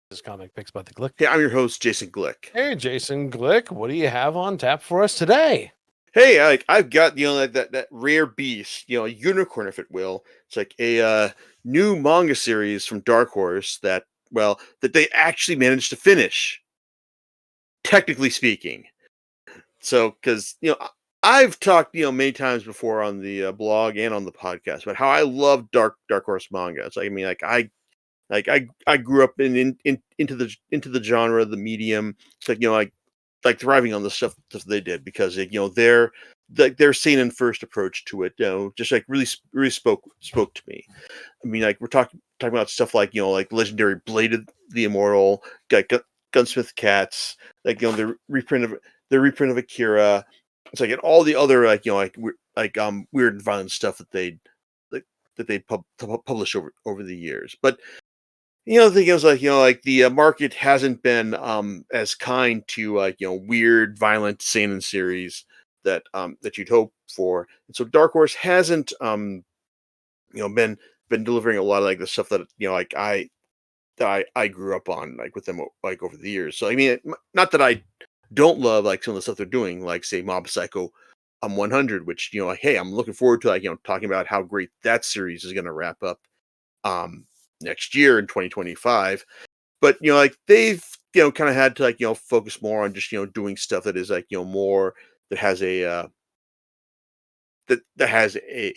This is Comic Picks by the Glick. Hey, I'm your host, Jason Glick. Hey, Jason Glick, what do you have on tap for us today? Hey, I've got like that rare beast, a unicorn, if it will. It's like a new manga series from Dark Horse that they actually managed to finish, technically speaking. So, because I've talked many times before on the blog and on the podcast about how I love Dark Horse manga. It's like I grew up into the genre, the medium. It's like thriving on the stuff they did because their seinen first approach to it, just like really spoke to me. I mean, like we're talking about stuff like like legendary Blade of the Immortal, like Gunsmith Cats, like the reprint of Akira. It's like and all the other weird and violent stuff like, that they published over the years, but the thing is, like the market hasn't been as kind to weird, violent seinen series that you'd hope for, and so Dark Horse hasn't been delivering a lot of like the stuff that I grew up on like with them like over the years. So I mean, not that I don't love like some of the stuff they're doing, like say Mob Psycho 100, which like hey, I'm looking forward to talking about how great that series is going to wrap up um next year in 2025. But like they've kind of had to like focus more on just doing stuff that is like more that has a that has a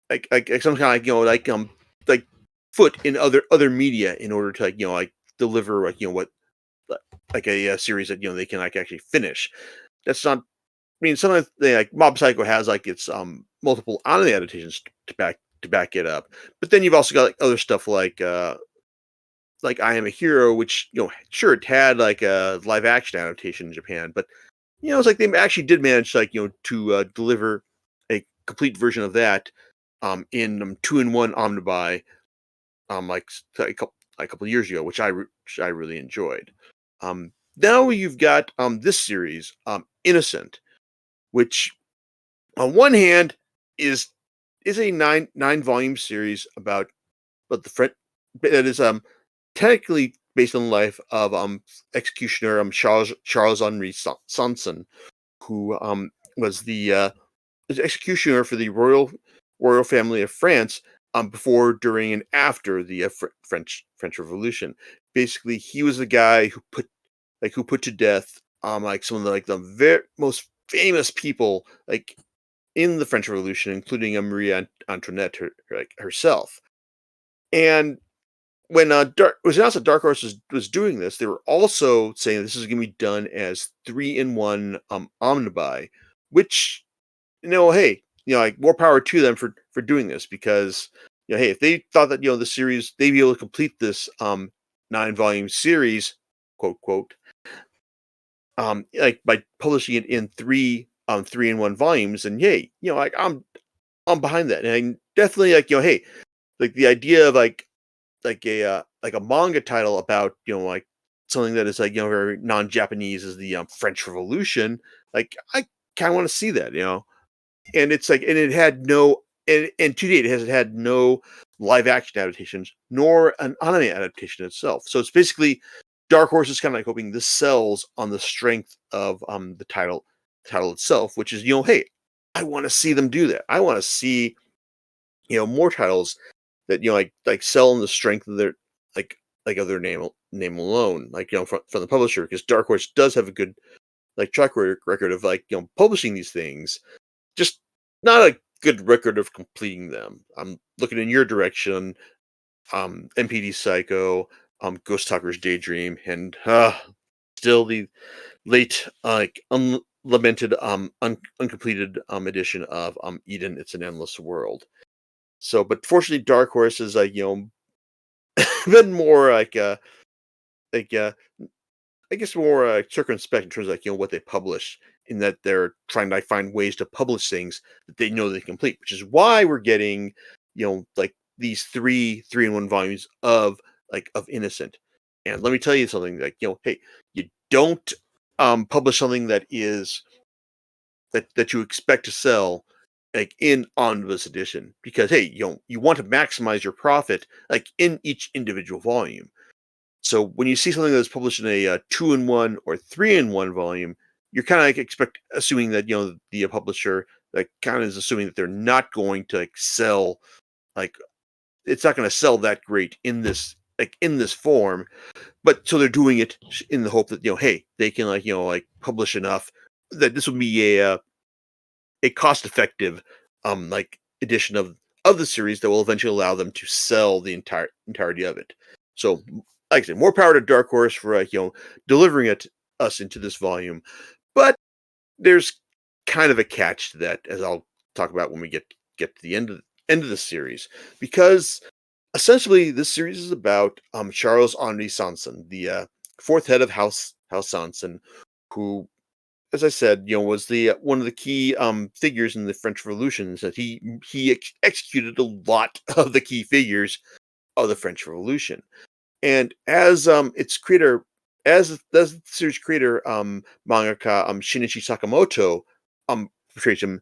like some kind of like foot in other media in order to like like deliver like what like a series that they can like actually finish. That's not. I mean, sometimes they like Mob Psycho has like its multiple anime adaptations to back it up, but then you've also got like other stuff like I Am a Hero, which sure it had like a live action adaptation in Japan, but it's like they actually did manage like to deliver a complete version of that in 2-in-1 omnibuy like a couple of years ago, which which I really enjoyed. Now you've got this series, Innocent, which on one hand is a nine volume series about the French that is technically based on the life of executioner Charles Henri Sanson, who was the executioner for the royal family of France before, during, and after the French Revolution. Basically, he was the guy who put to death like some of the very most famous people like in the French Revolution, including Marie Antoinette herself. And when it was announced that Dark Horse was doing this, they were also saying this is going to be done as 3-in-1 omnibuy, which hey, like more power to them for doing this because hey, if they thought that the series they'd be able to complete this 9-volume series, quote, like by publishing it in 3-in-1 volumes, and yay, like I'm behind that, and I definitely like hey, like the idea of like a manga title about like something that is like very non-Japanese as the French Revolution. Like I kind of want to see that, and it's like and it had no and to date it has had no live action adaptations nor an anime adaptation itself. So it's basically Dark Horse is kind of like hoping this sells on the strength of the title itself, which is hey, I want to see them do that. I want to see more titles that like sell on the strength of their like of their name alone, like from the publisher, because Dark Horse does have a good like track record of like publishing these things, just not a good record of completing them. I'm looking in your direction, MPD Psycho, Ghost Talker's Daydream, and still the late like unlamented uncompleted edition of Eden It's an Endless World. So, but fortunately, Dark Horse is like been more like I guess more circumspect in terms of like what they publish, in that they're trying to find ways to publish things that they know they complete, which is why we're getting like these 3-in-1 volumes of of Innocent. And let me tell you something, like hey, you don't publish something that is that you expect to sell like in omnibus edition, because hey, you want to maximize your profit like in each individual volume. So when you see something that's published in a 2-in-1 or 3-in-1 volume, you're kind of like assuming that the publisher like kind of is assuming that they're not going to like sell, like it's not going to sell that great in this form, but so they're doing it in the hope that hey, they can like publish enough that this would be a cost effective like edition of the series that will eventually allow them to sell the entirety of it. So like I said, more power to Dark Horse for delivering it us into this volume. But there's kind of a catch to that, as I'll talk about when we get to the end of the series, because essentially this series is about Charles Henri Sanson, the fourth head of House Sanson, who, as I said, was the one of the key figures in the French Revolution. That he executed a lot of the key figures of the French Revolution. And as its creator, as the series creator, mangaka Shinichi Sakamoto portrays him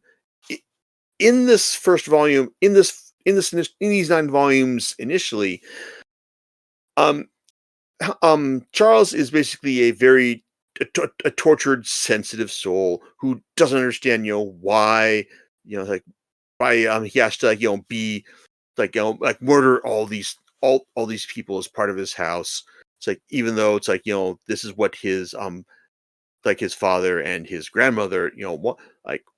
in this first volume, in these 9 volumes initially. Um, Charles is basically a tortured, sensitive soul who doesn't understand, why, like why he has to be like murder all these people as part of his house. It's like, even though it's like this is what his like his father and his grandmother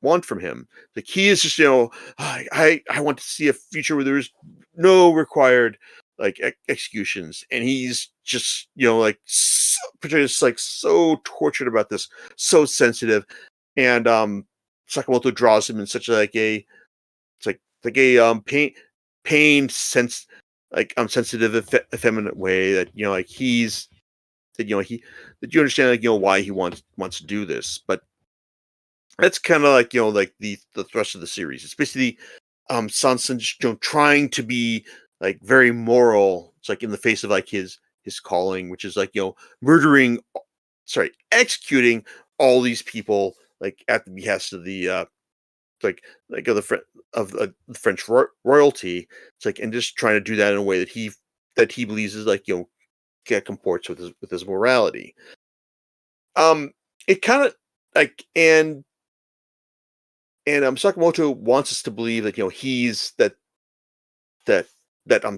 want from him. Like, he is just I want to see a future where there's no required like executions, and he's just like just like so tortured about this, so sensitive. And Sakamoto draws him in such it's like a pained sense, like sensitive, effeminate way that like he's that that you understand like why he wants to do this. But that's kind of like like the thrust of the series. It's basically Sanson just trying to be like very moral. It's like in the face of like his calling, which is like murdering, executing all these people like at the behest of the like of the French royalty. It's like, and just trying to do that in a way that he believes is like comports with his morality. It kind of like and Sakamoto wants us to believe that he's that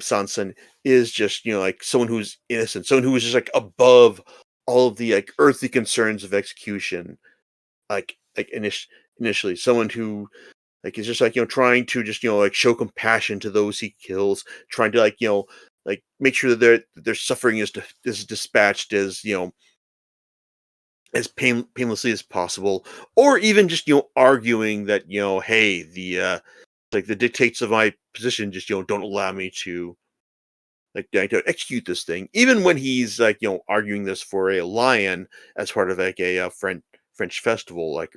Sanson is just like someone who's innocent, someone who is just like above all of the like earthly concerns of execution, like initially someone who like is just like trying to just like show compassion to those he kills, trying to like like make sure that their suffering is dispatched as painlessly as possible, or even just arguing that hey, the like the dictates of my position just don't allow me to to execute this thing, even when he's like arguing this for a lion as part of like a French festival like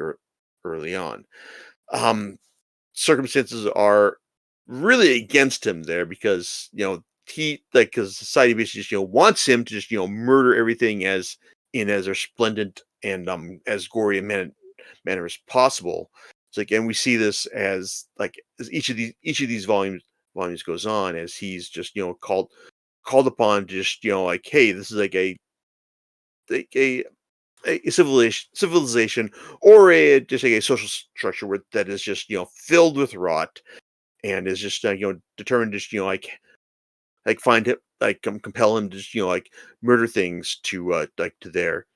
early on. um Circumstances are really against him there, because he like because society basically just wants him to just murder everything as resplendent and as gory a manner as possible. It's like, and we see this as each of these volumes goes on, as he's just called upon to just like, hey, this is like like a civilization, or a just like a social structure that is just filled with rot, and is just determined to just like find him, like compel him to just like murder things to to their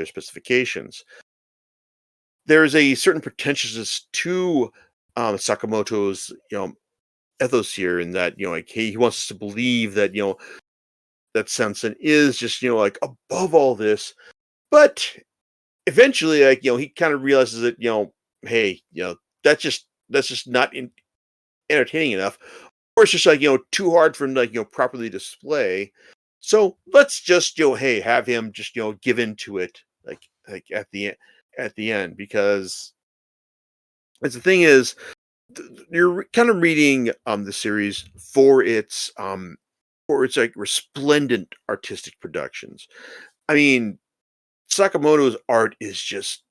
specifications. There is a certain pretentiousness to Sakamoto's ethos here, in that like he wants us to believe that that Sensen is just like above all this. But eventually, like he kind of realizes that hey, that's just not entertaining enough, or it's just like too hard for him to like properly display. So let's just hey, have him just give into it, like at the end, because as the thing is, you're kind of reading the series for its like resplendent artistic productions. I mean, Sakamoto's art is just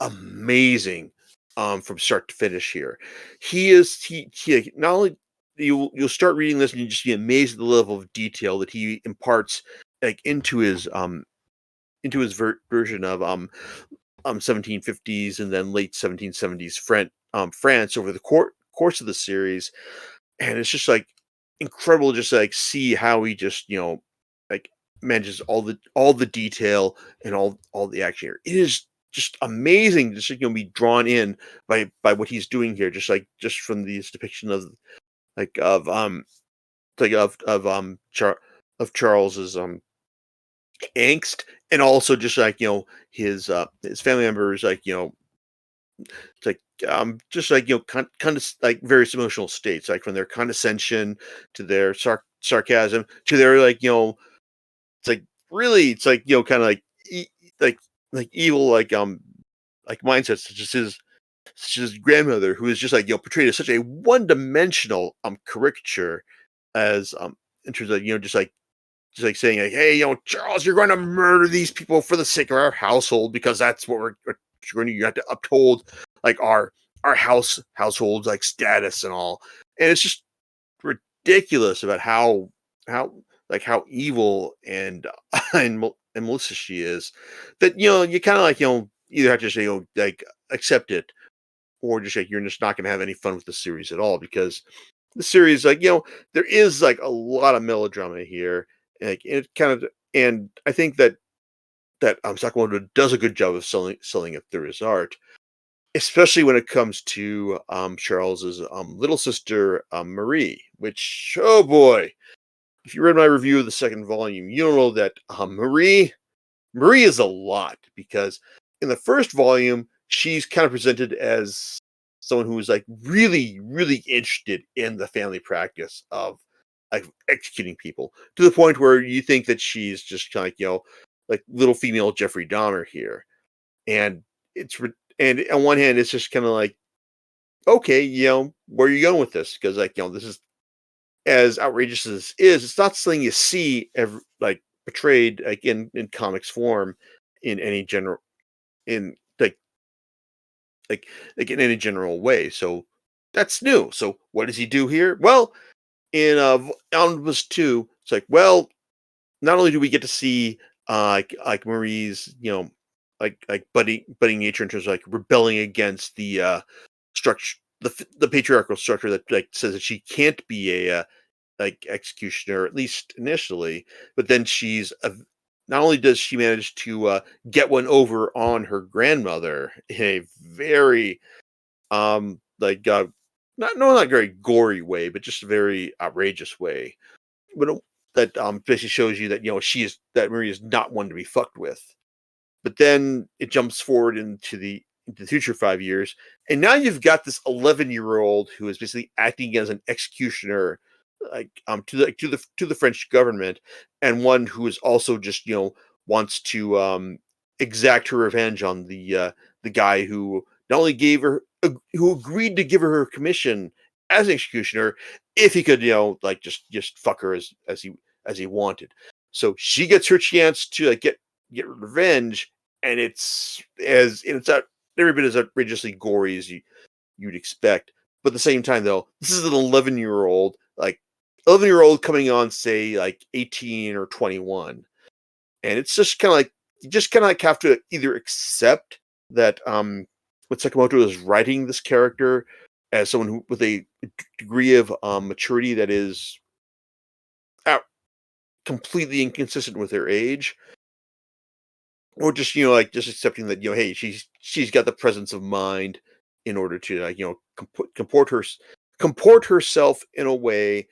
amazing from start to finish here. He not only you'll start reading this and you just be amazed at the level of detail that he imparts into his version of 1750s and then late 1770s France over the course of the series, and it's just like incredible just to, like, see how he just like manages all the detail and all the action here. It is just amazing just be drawn in by what he's doing here, just from these depiction of like of Charles's angst, and also just like his family members, like it's like just like kind of like various emotional states, like from their condescension to their sarcasm to their it's like really it's like kind of like like evil like mindsets, such as his grandmother, who is just like portrayed as such a one-dimensional caricature, as in terms of just like saying like, hey, Charles, you're going to murder these people for the sake of our household, because that's what you're going to, you have to uphold like our household's like status and all. And it's just ridiculous about how evil and and malicious she is, that you kind of like either have to say like accept it, or just like you're just not going to have any fun with the series at all, because the series, like there is like a lot of melodrama here, like it kind of, and I think that Sakamoto does a good job of selling it through his art, especially when it comes to Charles's little sister, Marie, which, oh boy, if you read my review of the second volume, you'll know that Marie is a lot, because in the first volume, she's kind of presented as someone who is like really, really interested in the family practice of like executing people, to the point where you think that she's just kind of like, like little female Jeffrey Dahmer here. And and on one hand, it's just kind of like, okay, where are you going with this? Because like, this is, as outrageous as this is, it's not something you see ever like portrayed like in comics form in any general, in like in any general way. So that's new. So what does he do here? Well, in Omnibus 2, it's like, well, not only do we get to see like Marie's, like budding nature in terms of like rebelling against the structure, the patriarchal structure that like says that she can't be a like executioner, at least initially, but then not only does she manage to get one over on her grandmother in a very like not very gory way, but just a very outrageous way, but that basically shows you that that Marie is not one to be fucked with. But then it jumps forward into the future 5 years, and now you've got this 11-year-old who is basically acting as an executioner, like to the French government, and one who is also just wants to exact her revenge on the guy who not only who agreed to give her commission as an executioner if he could like just fuck her as he wanted. So she gets her chance to like get revenge, and it's out every bit as outrageously gory as you'd expect. But at the same time, though, this is an 11-year-old coming on, say, like 18 or 21, and it's just kind of like you just kind of like have to either accept that what Sakamoto is writing this character as someone who with a degree of maturity that is out completely inconsistent with their age, or just like just accepting that hey, she's got the presence of mind in order to like comport herself in a way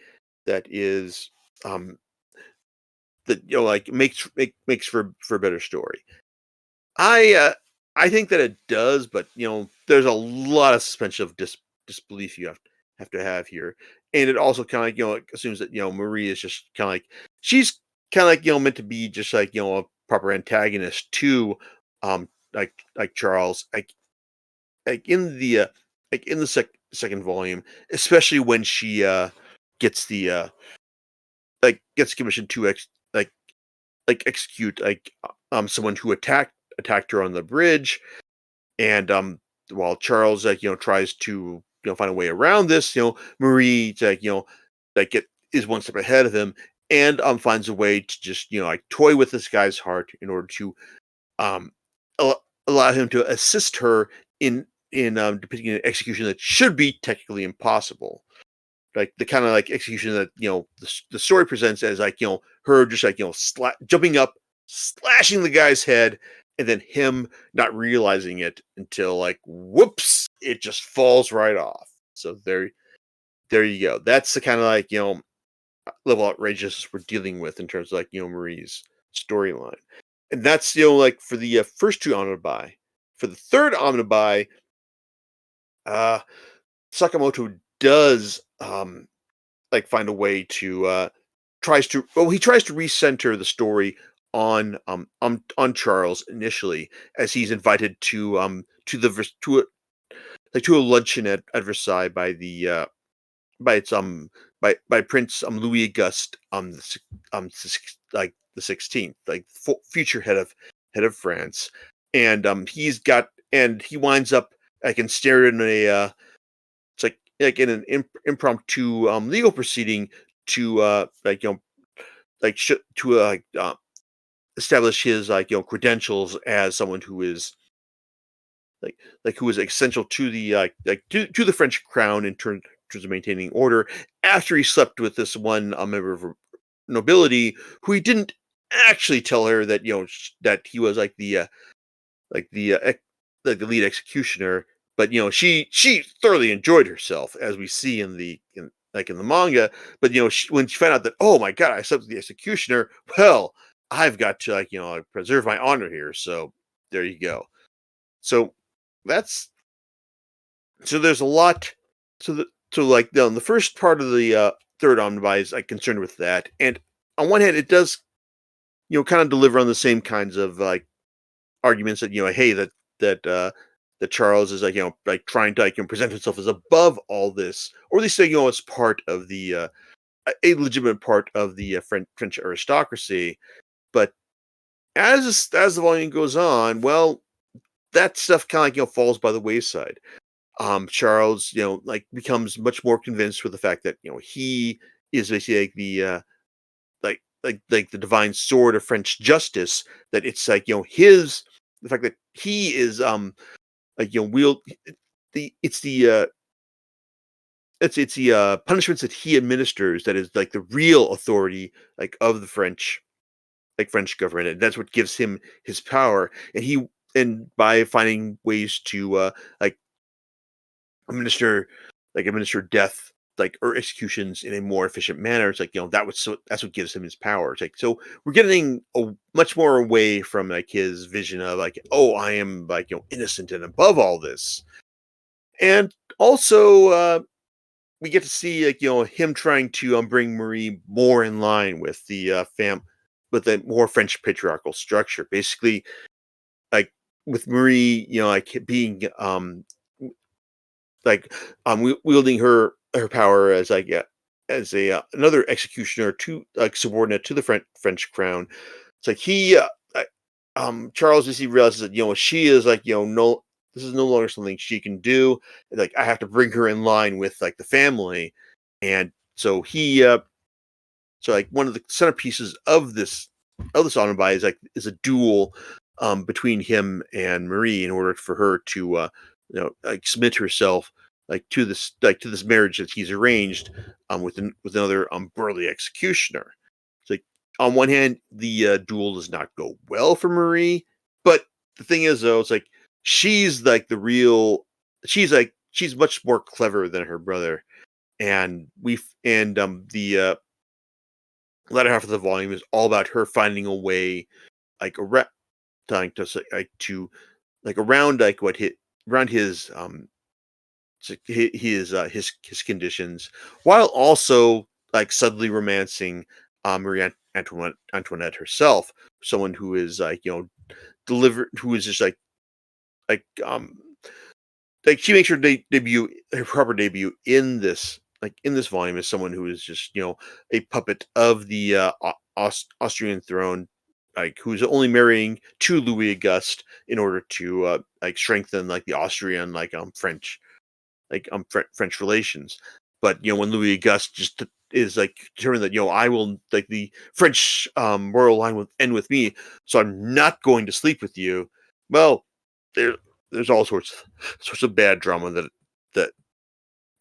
that is um that like makes for a better story. I think that it does, but there's a lot of suspension of disbelief you have to have here, and it also kind of like assumes that Marie is just kind of like she's kind of like meant to be just like a proper antagonist to like Charles, like in the second volume, especially when she gets the gets commissioned to execute someone who attacked her on the bridge, and while Charles like tries to find a way around this, Marie like like is one step ahead of him, and finds a way to just like toy with this guy's heart in order to um allow him to assist her in depicting an execution that should be technically impossible, like the kind of like execution that the story presents as like her just like jumping up, slashing the guy's head, and then him not realizing it until like whoops, it just falls right off. So there you go. That's the kind of like level outrageous we're dealing with in terms of like Marie's storyline. And that's like for the first two omnibuy. For the third omnibuy, uh Sakamoto does like find a way to he tries to recenter the story on Charles initially, as he's invited to a luncheon at Versailles by the by its by Prince Louis Auguste like the 16th, like future head of France. And he winds up like ensnared in a it's like in an impromptu legal proceeding to establish his credentials as someone who is like who is essential to the to the French crown in terms of maintaining order, after he slept with this one member of nobility who he didn't actually tell her that that he was like the lead executioner. But she thoroughly enjoyed herself, as we see in in the manga. But when she found out that, oh my god, I slept with the executioner, well, I've got to preserve my honor here. So there you go. So that's there's a lot. Like the first part of the third omnibuy is like concerned with that, and on one hand, it does kind of deliver on the same kinds of like arguments that hey, that Charles is like like trying to present himself as above all this, or at least as part of the a legitimate part of the French aristocracy. But as the volume goes on, well, that stuff kind of falls by the wayside. Charles like becomes much more convinced with the fact that he is basically like the like the divine sword of French justice. That it's like his the fact that he is like wield the it's the punishments that he administers that is like the real authority like of the French government, and that's what gives him his power. And by finding ways to like administer administer death or executions in a more efficient manner, it's like that's what gives him his power. It's like, so we're getting much more away from like his vision of like, oh, I am like innocent and above all this. And also we get to see like him trying to bring Marie more in line with the with the more French patriarchal structure, basically like with Marie like being wielding her power as like as a another executioner to like subordinate to the French crown. It's like Charles, as he realizes that she is like no, this is no longer something she can do. Like, I have to bring her in line with like the family. And so so like one of the centerpieces of this omnibuy is a duel between him and Marie, in order for her to like submit herself like to this marriage that he's arranged with another burly executioner. It's like, on one hand, the duel does not go well for Marie, but the thing is, though, it's like she's like she's much more clever than her brother. And the latter half of the volume is all about her finding a way like around around like what hit around his his conditions, while also like subtly romancing Marie Antoinette herself, someone who is like who is just like she makes her her proper debut in this volume, as someone who is just a puppet of the Austrian throne, like who's only marrying to Louis Auguste in order to like strengthen like the Austrian French French relations. But when Louis Auguste just is like determined that I will like the French royal line will end with me, so I'm not going to sleep with you. Well, there there's all sorts of bad drama that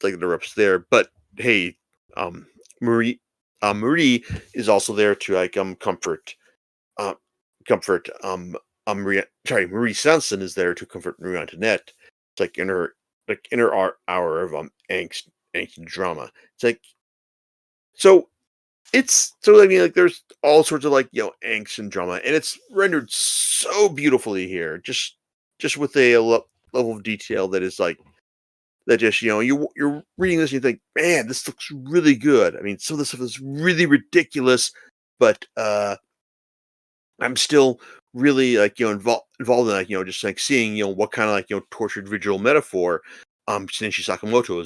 like erupts there. But hey, um, Marie Marie is also there to like uh, comfort Marie. Sorry, Marie Sanson is there to comfort Marie Antoinette. It's like in her hour of angst and drama. It's like so I mean, like, there's all sorts of like angst and drama, and it's rendered so beautifully here. Just with level of detail that is like that. Just you're reading this and you think, man, this looks really good. I mean, some of the stuff is really ridiculous, but I'm still really like involved in like just like seeing what kind of like tortured visual metaphor Shinichi Sakamoto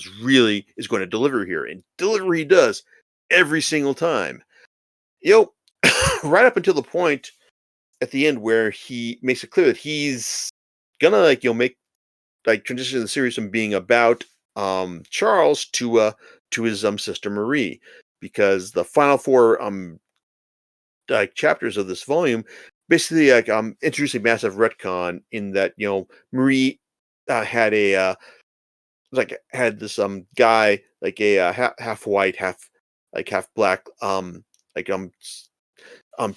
is going to deliver here, and deliver he does every single time. you know, right up until the point at the end where he makes it clear that he's gonna like make like transition the series from being about Charles to his sister Marie, because the final four like chapters of this volume basically like introduce a massive retcon in that Marie had a like had this guy like a half white half black like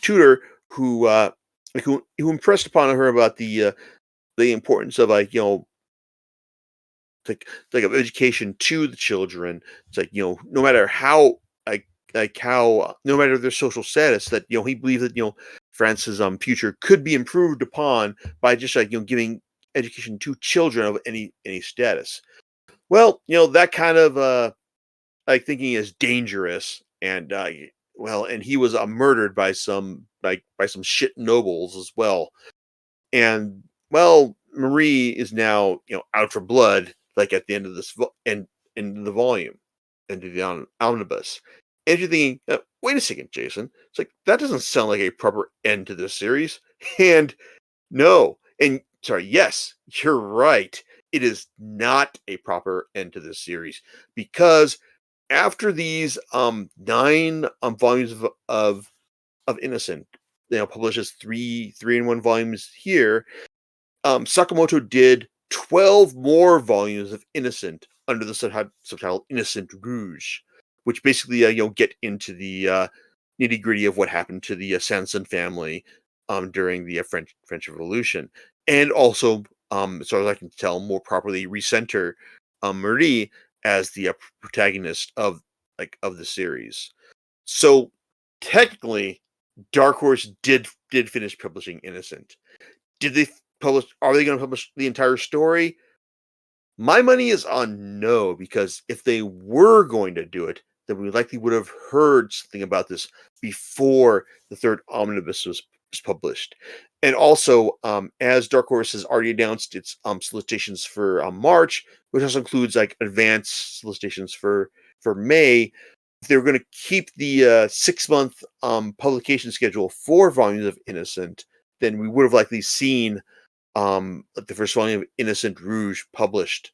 tutor who like who impressed upon her about the importance of like like of education to the children. It's like no matter how like how no matter their social status, that he believed that France's future could be improved upon by just like giving education to children of any status. Well, that kind of like thinking is dangerous, and and he was murdered by some by some shit nobles as well. And well, Marie is now out for blood, like at the end of this and in the volume, into the omnibus. And you're thinking, wait a second, Jason. It's like that doesn't sound like a proper end to this series. And no, and sorry, yes, you're right. It is not a proper end to this series, because after these 9 volumes of Innocent, publishes three in one volumes here. Sakamoto did 12 more volumes of Innocent under the subtitle Innocent Rouge, which basically get into the nitty gritty of what happened to the Sanson family during the French Revolution, and also, as far as I can tell, more properly recenter Marie as the protagonist of the series. So technically, Dark Horse did finish publishing Innocent. Did they publish? Are they going to publish the entire story? My money is on no, because if they were going to do it, then we likely would have heard something about this before the third omnibus was published. And also, as Dark Horse has already announced its solicitations for March, which also includes like advanced solicitations for May, if they were going to keep the 6-month publication schedule for volumes of Innocent, then we would have likely seen like the first volume of Innocent Rouge published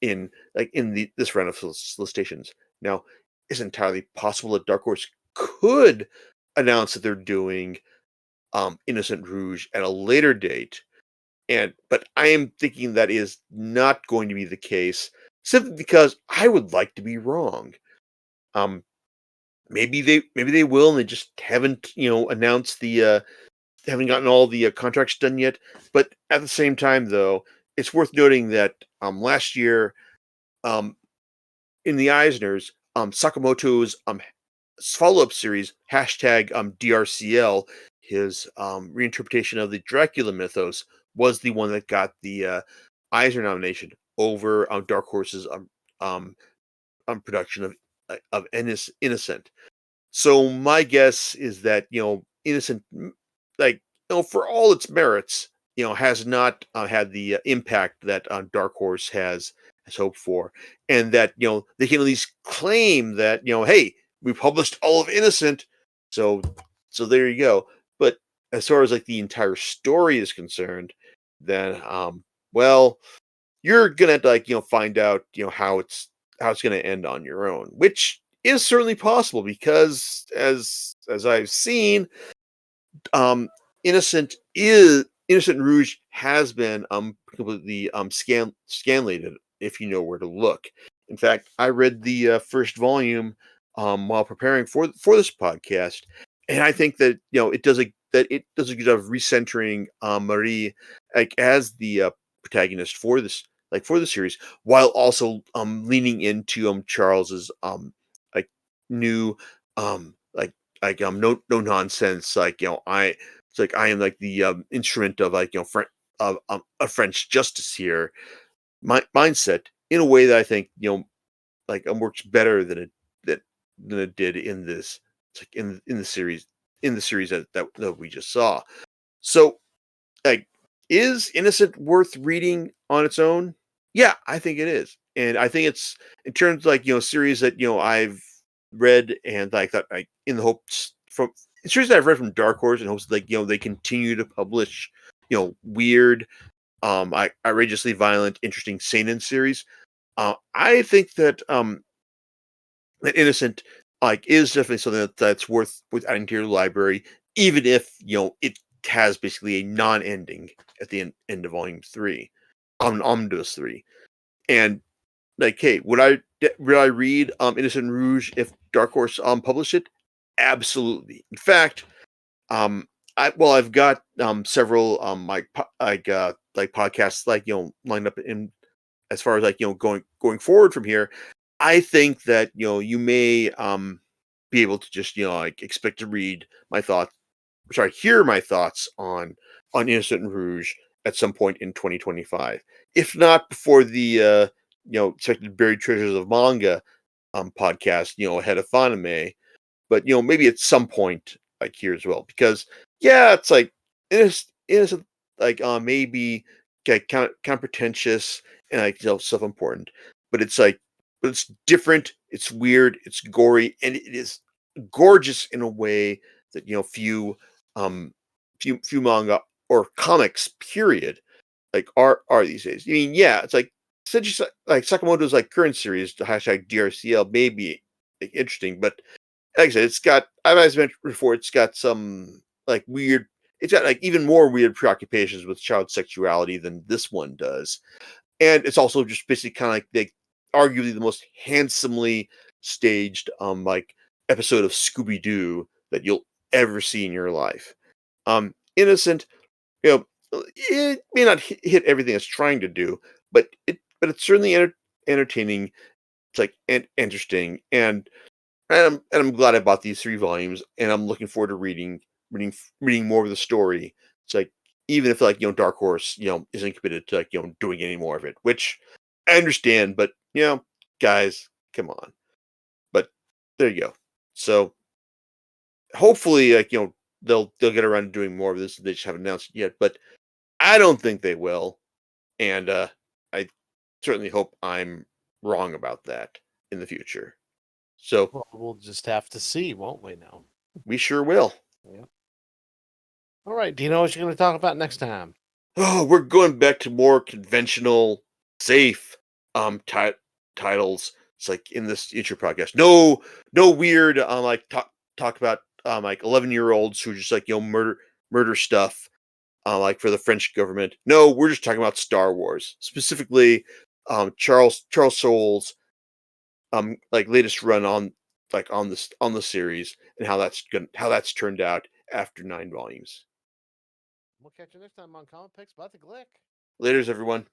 in this round of solicitations. Now, it's entirely possible that Dark Horse could announce that they're doing Innocent Rouge at a later date, but I am thinking that is not going to be the case, simply because I would like to be wrong. Um, maybe they will, and they just haven't announced the haven't gotten all the contracts done yet. But at the same time, though, it's worth noting that last year, um, in the Eisners, Sakamoto's follow-up series #DRCL, his reinterpretation of the Dracula mythos, was the one that got the Eisner nomination over Dark Horse's um, production of Innocent. So my guess is that Innocent, like for all its merits, has not had the impact that Dark Horse has hoped for, and that they can at least claim that hey, we published all of Innocent, so there you go. But as far as like the entire story is concerned, then well, you're gonna have to like find out how it's going to end on your own, which is certainly possible because as I've seen, um, Innocent Rouge has been completely scanlated if you know where to look. In fact, I read the first volume while preparing for this podcast, and I think that it does a good job of recentering Marie like as the protagonist for this for the series, while also leaning into Charles's like new no nonsense it's like I am like the instrument of a French justice here mindset in a way that I think works better than it did in this it's like in the series that we just saw. So like, is Innocent worth reading on its own? Yeah, I think it is, and I think it's in terms of, series that I've read and like that I in the hopes from series that I've read from Dark Horse in hopes that they continue to publish weird, outrageously violent, interesting seinen series. I think that that Innocent is definitely something that's worth adding to your library, even if it has basically a non-ending at the end of volume 3 on Omnibus 3. And like, hey, would I read Innocent Rouge if Dark Horse published it? Absolutely. In fact, I've got several podcasts lined up in as far as going forward from here. I think that you may be able to just expect to read my thoughts hear my thoughts on Innocent Rouge at some point in 2025, if not before the expected Buried Treasures of Manga podcast ahead of Fanime, but maybe at some point here as well, because yeah, it's like innocent maybe kind of pretentious and self-important, but it's different, it's weird, it's gory, and it is gorgeous in a way that um few manga or comics period are these days. I mean, yeah, it's like such like Sakamoto's current series, the hashtag DRCL, may be interesting, but like I said, it's got as mentioned before, it's got some weird. It's got even more weird preoccupations with child sexuality than this one does, and it's also just basically kind of arguably the most handsomely staged episode of Scooby Doo that you'll ever see in your life. Innocent, it may not hit everything it's trying to do, but it's certainly entertaining. It's and interesting, and I'm glad I bought these 3 volumes, and I'm looking forward to reading more of the story. It's even if Dark Horse isn't committed to doing any more of it, which I understand, but guys, come on. But there you go. So hopefully they'll get around to doing more of this. They just haven't announced it yet, but I don't think they will, and I certainly hope I'm wrong about that in the future. So Well, we'll just have to see, won't we now? we sure will. Yeah. All right. Do you know what you're going to talk about next time? Oh, we're going back to more conventional, safe titles. It's in this intro podcast. No weird talk about 11-year-olds who just murder stuff for the French government. No, we're just talking about Star Wars, specifically Charles Soule's latest run on the series, and how that's turned out after 9 volumes. We'll catch you next time on Comic Picks by the Glick. Laters, everyone.